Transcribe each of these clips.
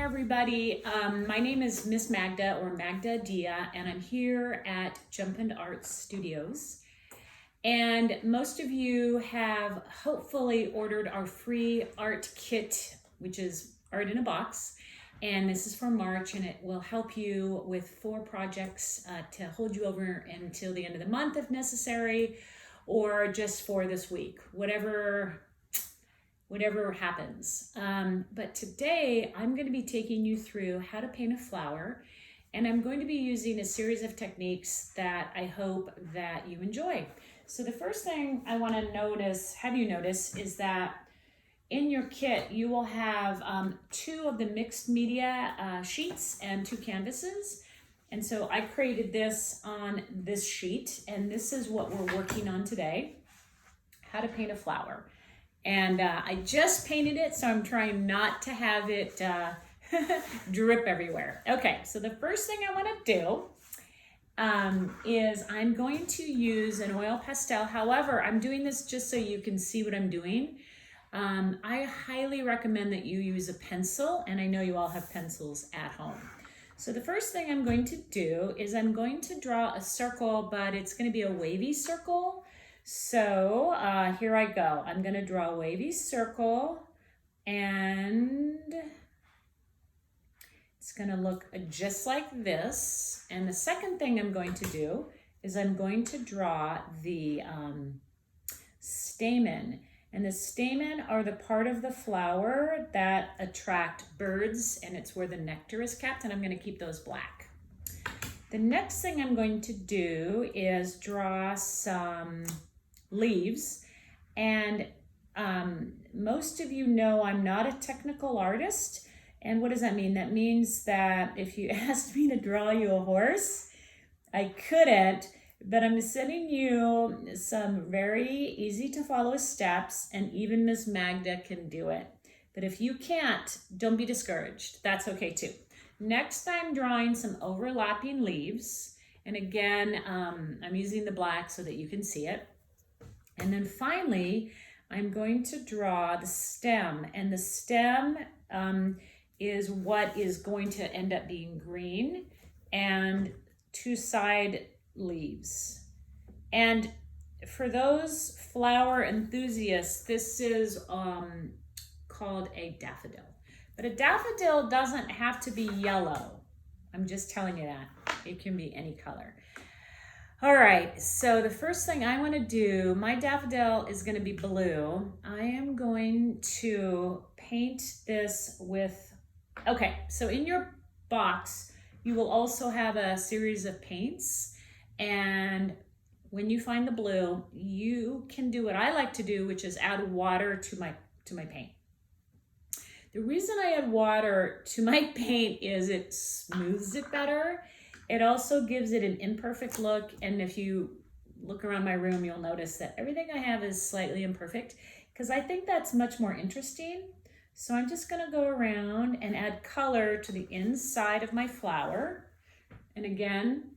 everybody. My name is Miss Magda or Magda Dia, and I'm here at Jump and Arts Studios. And most of you have hopefully ordered our free art kit, which is art in a box. And this is for March, and it will help you with 4 projects to hold you over until the end of the month if necessary, or just for this week, whatever happens. But today I'm going to be taking you through how to paint a flower, and I'm going to be using a series of techniques that I hope that you enjoy. So the first thing I want to have you notice is that in your kit you will have 2 of the mixed media sheets and 2 canvases. And so I created this on this sheet, and this is what we're working on today: how to paint a flower. And I just painted it, so I'm trying not to have it drip everywhere. Okay, so the first thing I want to do is I'm going to use an oil pastel. However, I'm doing this just so you can see what I'm doing. I highly recommend that you use a pencil, and I know you all have pencils at home. So the first thing I'm going to do is I'm going to draw a circle, but it's going to be a wavy circle. So here I go. I'm going to draw a wavy circle, and it's going to look just like this. And the second thing I'm going to do is I'm going to draw the stamen. And the stamen are the part of the flower that attract birds, and it's where the nectar is kept, and I'm going to keep those black. The next thing I'm going to do is draw some leaves, and most of you know I'm not a technical artist. And what does that mean? That means that if you asked me to draw you a horse, I couldn't, but I'm sending you some very easy to follow steps, and even Miss Magda can do it. But if you can't, don't be discouraged. That's okay too. Next, I'm drawing some overlapping leaves, and again, I'm using the black so that you can see it. And then finally, I'm going to draw the stem, and the stem is what is going to end up being green, and 2 side leaves. And for those flower enthusiasts, this is called a daffodil. But a daffodil doesn't have to be yellow. I'm just telling you that. It can be any color. All right, so the first thing I want to do, my daffodil is going to be blue. I am going to paint this with, okay, so in your box, you will also have a series of paints. And when you find the blue, you can do what I like to do, which is add water to my paint. The reason I add water to my paint is it smooths it better. It also gives it an imperfect look, and if you look around my room, you'll notice that everything I have is slightly imperfect, because I think that's much more interesting. So I'm just gonna go around and add color to the inside of my flower. And again,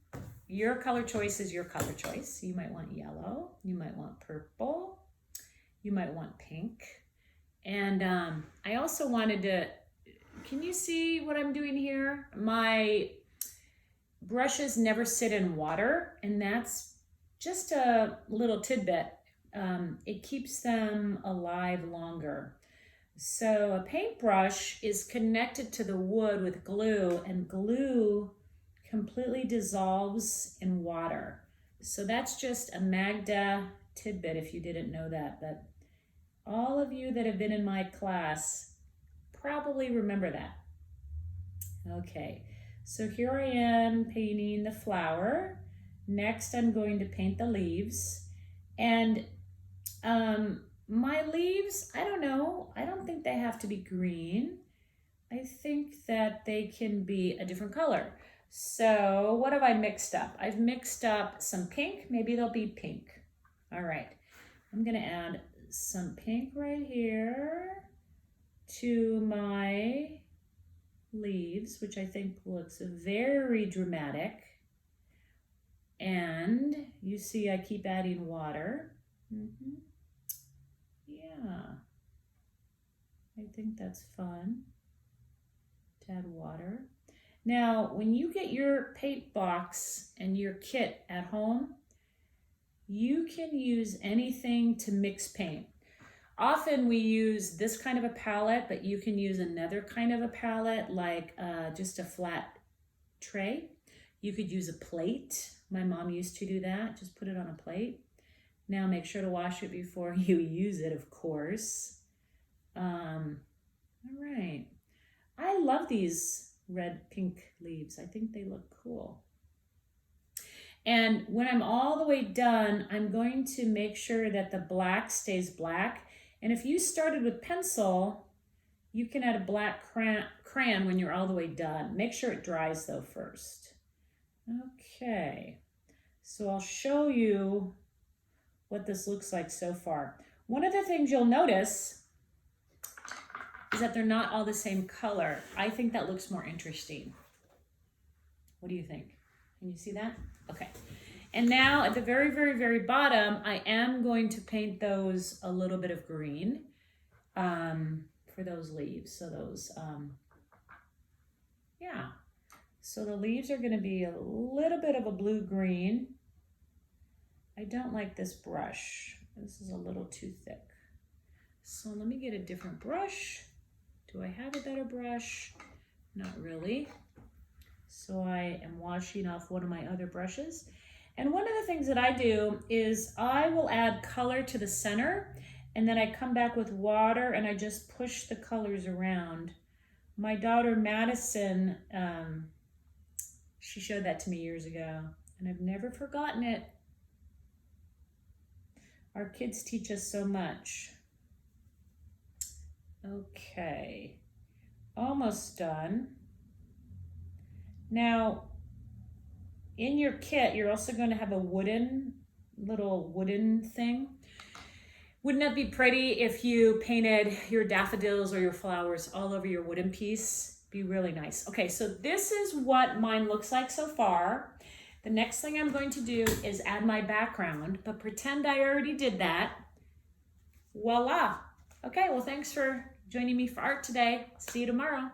your color choice is your color choice. You might want yellow, you might want purple, you might want pink. And I also wanted to, can you see what I'm doing here? My brushes never sit in water, and that's just a little tidbit. It keeps them alive longer. So a paintbrush is connected to the wood with glue, and glue completely dissolves in water. So that's just a Magda tidbit if you didn't know that, but all of you that have been in my class probably remember that. Okay. So here I am painting the flower. Next, I'm going to paint the leaves. And my leaves, I don't know, I don't think they have to be green. I think that they can be a different color. So what have I mixed up? I've mixed up some pink. Maybe they'll be pink. All right. I'm going to add some pink right here to my leaves, which I think looks very dramatic. And you see I keep adding water. Yeah, I think that's fun to add water. Now, when you get your paint box and your kit at home, you can use anything to mix paint. Often we use this kind of a palette, but you can use another kind of a palette, like just a flat tray. You could use a plate. My mom used to do that. Just put it on a plate. Now make sure to wash it before you use it, of course. All right. I love these red pink leaves. I think they look cool. And when I'm all the way done, I'm going to make sure that the black stays black. And if you started with pencil, you can add a black crayon when you're all the way done. Make sure it dries though first. Okay, so I'll show you what this looks like so far. One of the things you'll notice is that they're not all the same color. I think that looks more interesting. What do you think? Can you see that? Okay. And now at the very, very, very bottom, I am going to paint those a little bit of green for those leaves. So those, yeah. So the leaves are going to be a little bit of a blue-green. I don't like this brush. This is a little too thick. So let me get a different brush. Do I have a better brush? Not really. So I am washing off one of my other brushes. And one of the things that I do is I will add color to the center, and then I come back with water and I just push the colors around. My daughter Madison, she showed that to me years ago, and I've never forgotten it. Our kids teach us so much. Okay, almost done. Now, in your kit, you're also going to have a little wooden thing. Wouldn't it be pretty if you painted your daffodils or your flowers all over your wooden piece? Be really nice. Okay, so this is what mine looks like so far. The next thing I'm going to do is add my background, but pretend I already did that. Voila. Okay, well, thanks for joining me for art today. See you tomorrow.